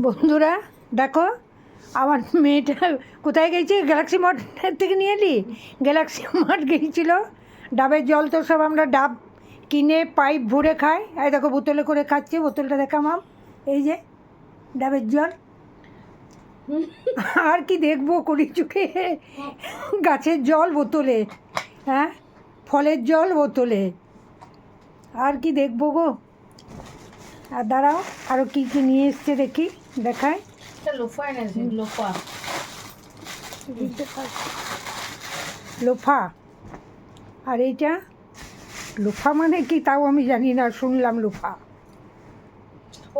বন্ধুরা দেখো আমার মেয়েটা কোথায় গেছে, গ্যালাক্সি মার্ট থেকে নিয়ে এলি? গ্যালাক্সি মার্ট গিয়েছিল, ডাবের জল তো সব আমরা ডাব কিনে পাইপ ভরে খাই। এই দেখো বোতলে করে খাচ্ছে, বোতলটা দেখামাম, এই যে ডাবের জল। আর কি দেখবো করি চোখে, গাছের জল বোতলে, হ্যাঁ ফলের জল বোতলে, আর কি দেখবো গো। আর দাঁড়াও আরও কী কী নিয়ে এসছে দেখি, দেখায়। লোফা এনেছে, লোফা লোফা, আর এইটা লোফা মানে কি তাও আমি জানি না, শুনলাম লোফা।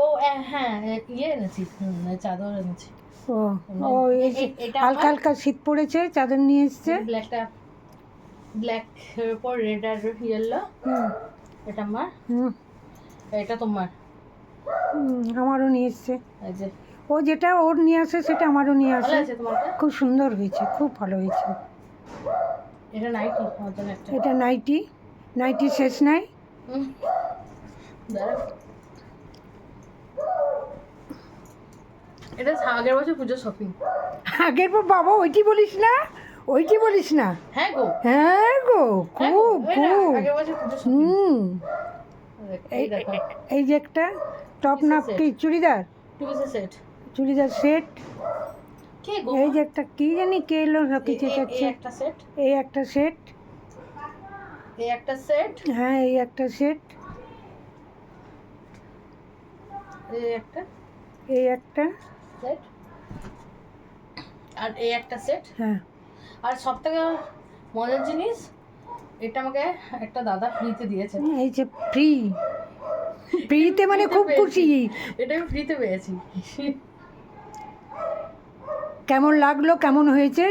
ও হ্যাঁ ইয়ে এনেছি, চাদর এনেছি। ও ও এই যে হালকা হালকা শীত পড়েছে, চাদর নিয়ে এসছে। ব্ল্যাকটা, ব্ল্যাক এর উপর রেড আর ইয়েলো। এটা আমার, এটা তোমার। আমারও নিয়ে এসছে। এই যে ও যেটা ওর নিয়ে আসে সেটা আমারও নিয়ে ভালো আসে। আছে তোমারটা? খুব সুন্দর হয়েছে, খুব ভালো হয়েছে। এটা নাইটি আমার জন্য একটা। এটা নাইটি, নাইটি শেষ নাই। দাঁড়া, এটা আগের বছর পুজো শপিং। আগের পর বাবা ওইটি বলিস না, ওইটি বলিস না। হ্যাঁ গো, হ্যাঁ গো, খুব খুব। আগের বছর পুজো শপিং। এই দেখো, এই যে একটা টপ না কি চুড়িদার, টু পিসের সেট। চুড়িদার সেট। কে গো? এই যে একটা কি জানি কে এলো কিছু এই চাচ্ছে। একটা সেট, এই একটা সেট, এই একটা সেট, হ্যাঁ এই একটা সেট, এই একটা এই একটা সেট, আর এই একটা সেট। হ্যাঁ। আর সব থেকে মজার জিনিস, এটা আমাকে একটা দাদা ফ্রিতে দিয়েছে। এই যে ফ্রি, ফ্রিতে মানে খুব খুশি। এটা আমি ফ্রিতে পেয়েছি। কেমন লাগলো, কেমন হয়েছে